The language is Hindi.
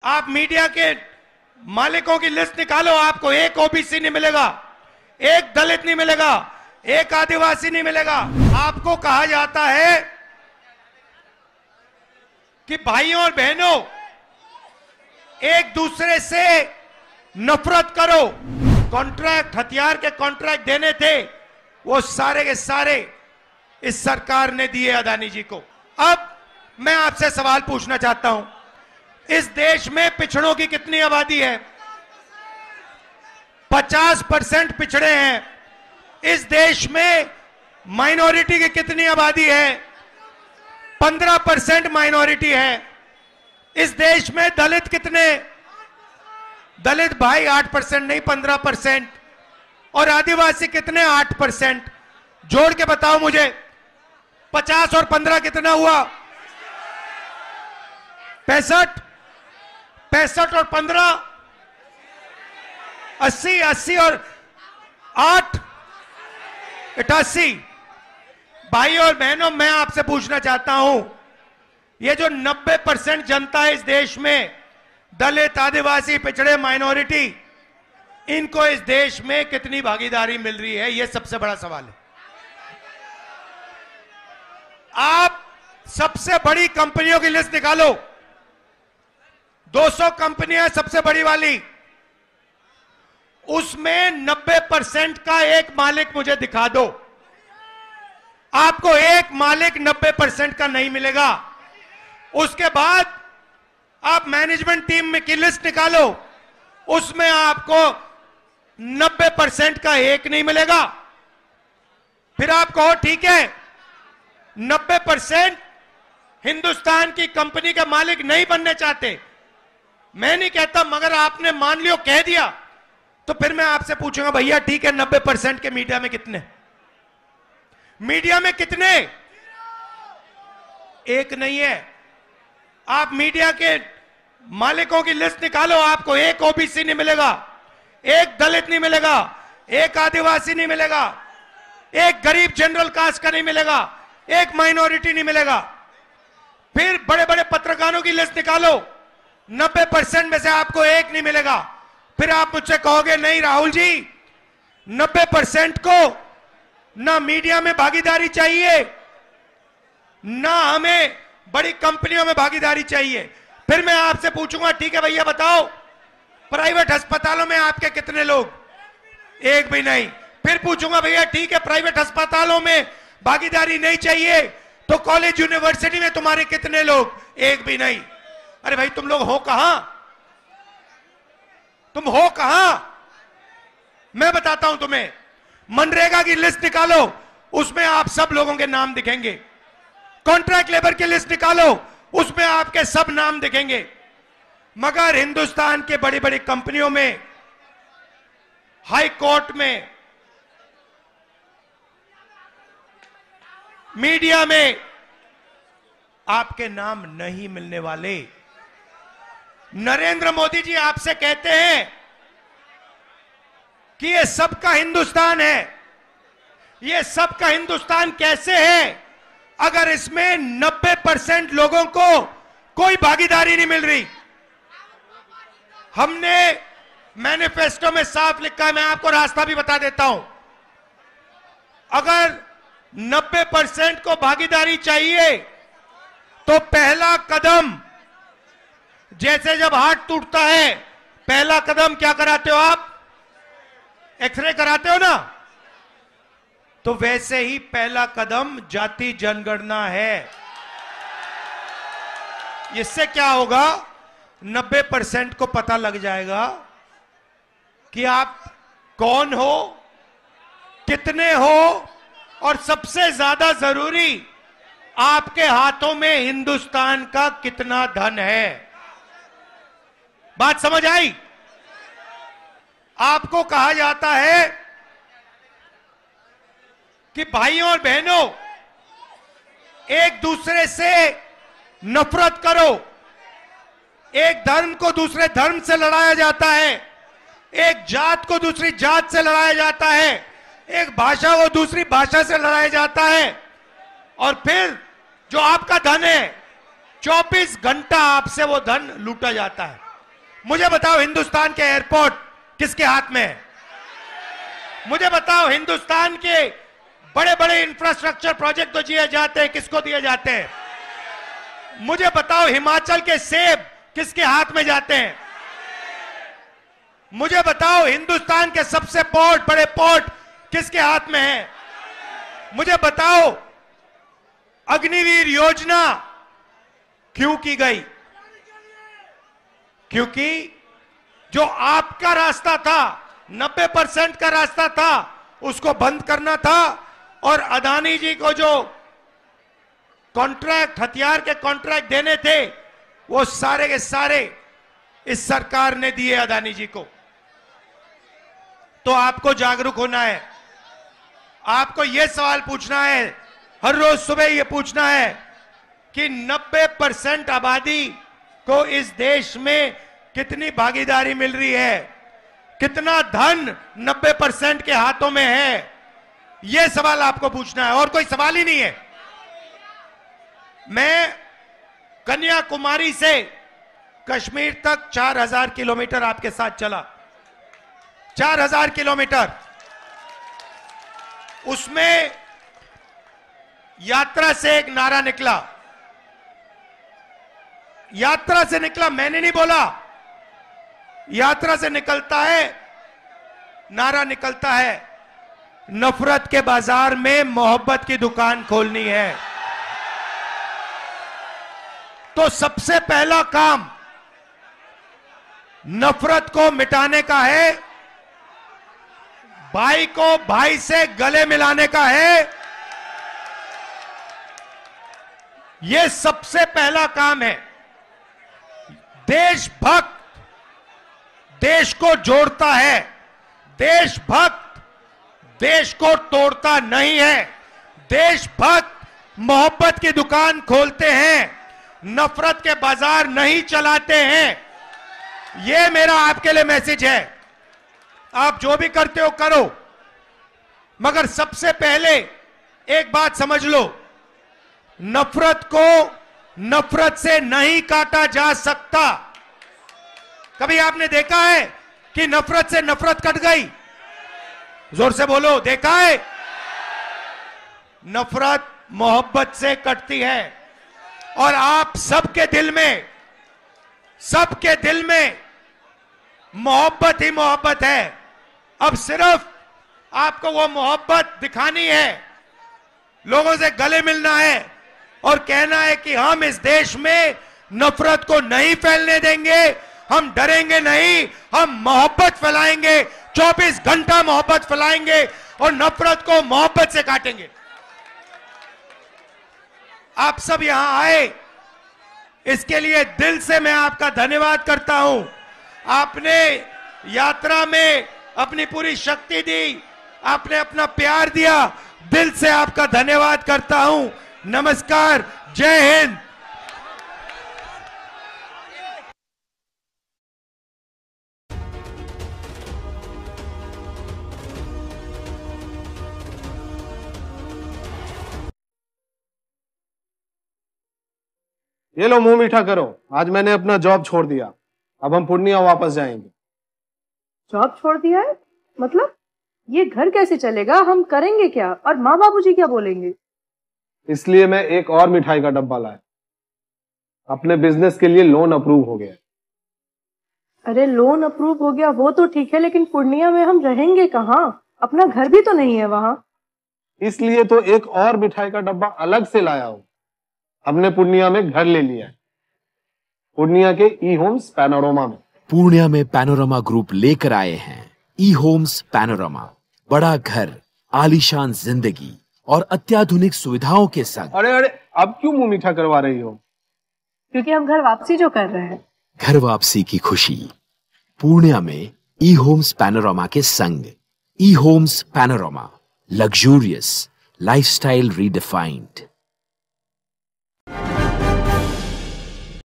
आप मीडिया के मालिकों की लिस्ट निकालो, आपको एक ओबीसी नहीं मिलेगा, एक दलित नहीं मिलेगा, एक आदिवासी नहीं मिलेगा। आपको कहा जाता है कि भाइयों और बहनों एक दूसरे से नफरत करो। कॉन्ट्रैक्ट, हथियार के कॉन्ट्रैक्ट देने थे, वो सारे के सारे इस सरकार ने दिए अदानी जी को। अब मैं आपसे सवाल पूछना चाहता हूं, इस देश में पिछड़ों की कितनी आबादी है? 50% पिछड़े हैं। इस देश में माइनॉरिटी की कितनी आबादी है? 15% माइनॉरिटी है। इस देश में दलित कितने? दलित भाई 8% नहीं 15%। और आदिवासी कितने? 8%। जोड़ के बताओ मुझे, 50 और 15 कितना हुआ? 65। 65 और 15 80। 80 और 8 88। भाई और बहनों, मैं आपसे पूछना चाहता हूं, ये जो 90% जनता है इस देश में, दलित, आदिवासी, पिछड़े, माइनॉरिटी, इनको इस देश में कितनी भागीदारी मिल रही है? यह सबसे बड़ा सवाल है। आप सबसे बड़ी कंपनियों की लिस्ट निकालो, 200 कंपनियां सबसे बड़ी वाली, उसमें 90% का एक मालिक मुझे दिखा दो। आपको एक मालिक 90% का नहीं मिलेगा। उसके बाद आप मैनेजमेंट टीम में की लिस्ट निकालो, उसमें आपको 90% का एक नहीं मिलेगा। फिर आप कहो ठीक है, 90% हिंदुस्तान की कंपनी के मालिक नहीं बनने चाहते। मैं नहीं कहता, मगर आपने मान लियो, कह दिया, तो फिर मैं आपसे पूछूंगा, भैया ठीक है, 90% के मीडिया में कितने? मीडिया में कितने? एक नहीं है। आप मीडिया के मालिकों की लिस्ट निकालो, आपको एक ओबीसी नहीं मिलेगा, एक दलित नहीं मिलेगा, एक आदिवासी नहीं मिलेगा, एक गरीब जनरल कास्ट का नहीं मिलेगा, एक माइनॉरिटी नहीं मिलेगा। फिर बड़े बड़े पत्रकारों की लिस्ट निकालो, 90% में से आपको एक नहीं मिलेगा। फिर आप मुझसे कहोगे नहीं राहुल जी, 90% को ना मीडिया में भागीदारी चाहिए, ना हमें बड़ी कंपनियों में भागीदारी चाहिए। फिर मैं आपसे पूछूंगा ठीक है भैया बताओ, प्राइवेट अस्पतालों में आपके कितने लोग? एक भी नहीं। फिर पूछूंगा भैया ठीक है, प्राइवेट अस्पतालों में भागीदारी नहीं चाहिए, तो कॉलेज यूनिवर्सिटी में तुम्हारे कितने लोग? एक भी नहीं। अरे भाई तुम लोग हो कहां? तुम हो कहां? मैं बताता हूं तुम्हें, मनरेगा की लिस्ट निकालो, उसमें आप सब लोगों के नाम दिखेंगे। कॉन्ट्रैक्ट लेबर की लिस्ट निकालो, उसमें आपके सब नाम दिखेंगे। मगर हिंदुस्तान के बड़ी बड़ी कंपनियों में, हाई कोर्ट में, मीडिया में आपके नाम नहीं मिलने वाले। नरेंद्र मोदी जी आपसे कहते हैं कि ये सबका हिंदुस्तान है। ये सबका हिंदुस्तान कैसे है अगर इसमें 90% लोगों को कोई भागीदारी नहीं मिल रही? हमने मैनिफेस्टो में साफ लिखा है, मैं आपको रास्ता भी बता देता हूं। अगर 90% को भागीदारी चाहिए तो पहला कदम, जैसे जब हाथ टूटता है, पहला कदम क्या कराते हो आप? एक्सरे कराते हो ना? तो वैसे ही पहला कदम जाति जनगणना है। इससे क्या होगा? 90% को पता लग जाएगा कि आप कौन हो, कितने हो, और सबसे ज्यादा जरूरी, आपके हाथों में हिंदुस्तान का कितना धन है। बात समझ आई? आपको कहा जाता है कि भाइयों और बहनों एक दूसरे से नफरत करो। एक धर्म को दूसरे धर्म से लड़ाया जाता है, एक जात को दूसरी जात से लड़ाया जाता है, एक भाषा को दूसरी भाषा से लड़ाया जाता है, और फिर जो आपका धन है 24 घंटा आपसे वो धन लूटा जाता है। मुझे बताओ हिंदुस्तान के एयरपोर्ट किसके हाथ में है? मुझे बताओ हिंदुस्तान के बड़े बड़े इंफ्रास्ट्रक्चर प्रोजेक्ट तो दिए जाते हैं, किसको दिए जाते हैं? मुझे बताओ हिमाचल के सेब किसके हाथ में जाते हैं? मुझे बताओ हिंदुस्तान के सबसे बड़े पोर्ट किसके हाथ में है? मुझे बताओ अग्निवीर योजना क्यों की गई? क्योंकि जो आपका रास्ता था, 90% का रास्ता था, उसको बंद करना था और अदानी जी को जो कॉन्ट्रैक्ट, हथियार के कॉन्ट्रैक्ट देने थे, वो सारे के सारे इस सरकार ने दिए अदानी जी को। तो आपको जागरूक होना है, आपको यह सवाल पूछना है, हर रोज सुबह यह पूछना है कि 90% आबादी को इस देश में कितनी भागीदारी मिल रही है, कितना धन 90% के हाथों में है। यह सवाल आपको पूछना है और कोई सवाल ही नहीं है। मैं कन्याकुमारी से कश्मीर तक 4000 किलोमीटर आपके साथ चला, 4000 किलोमीटर। उसमें यात्रा से एक नारा निकला, यात्रा से निकला, मैंने नहीं बोला, यात्रा से निकलता है, नारा निकलता है, नफरत के बाजार में मोहब्बत की दुकान खोलनी है। तो सबसे पहला काम नफरत को मिटाने का है, भाई को भाई से गले मिलाने का है। यह सबसे पहला काम है। देशभक्त देश को जोड़ता है, देशभक्त देश को तोड़ता नहीं है। देशभक्त मोहब्बत की दुकान खोलते हैं, नफरत के बाजार नहीं चलाते हैं। यह मेरा आपके लिए मैसेज है। आप जो भी करते हो करो, मगर सबसे पहले एक बात समझ लो, नफरत को नफरत से नहीं काटा जा सकता। कभी आपने देखा है कि नफरत से नफरत कट गई? जोर से बोलो, देखा है? नफरत मोहब्बत से कटती है। और आप सबके दिल में मोहब्बत ही मोहब्बत है। अब सिर्फ आपको वो मोहब्बत दिखानी है, लोगों से गले मिलना है और कहना है कि हम इस देश में नफरत को नहीं फैलने देंगे, हम डरेंगे नहीं, हम मोहब्बत फैलाएंगे, 24 घंटा मोहब्बत फैलाएंगे और नफरत को मोहब्बत से काटेंगे। आप सब यहां आए, इसके लिए दिल से मैं आपका धन्यवाद करता हूं। आपने यात्रा में अपनी पूरी शक्ति दी, आपने अपना प्यार दिया, दिल से आपका धन्यवाद करता हूं। नमस्कार, जय हिंद। ये लो, मुंह मीठा करो। आज मैंने अपना जॉब छोड़ दिया, अब हम पूर्णिया वापस जाएंगे। जॉब छोड़ दिया है? मतलब ये घर कैसे चलेगा? हम करेंगे क्या? और माँ बाबूजी क्या बोलेंगे? इसलिए मैं एक और मिठाई का डब्बा लाया। अपने बिजनेस के लिए लोन अप्रूव हो गया। अरे लोन अप्रूव हो गया वो तो ठीक है, लेकिन पूर्णिया में हम रहेंगे कहाँ? अपना घर भी तो नहीं है वहां। इसलिए तो एक और मिठाई का डब्बा अलग से लाया हूं। हमने पूर्णिया में घर ले लिया है, पूर्णिया के ई होम्स पैनोरमा में। पूर्णिया में पैनोरमा ग्रुप लेकर आए हैं ई होम्स पैनोरमा। बड़ा घर, आलीशान जिंदगी और अत्याधुनिक सुविधाओं के संग। अरे अरे, अब क्यों मुंह मीठा करवा रही हो? क्योंकि हम घर वापसी जो कर रहे हैं। घर वापसी की खुशी पूर्णिया में ई होम्स पैनोरमा के संग। E homes panorama, luxurious lifestyle redefined.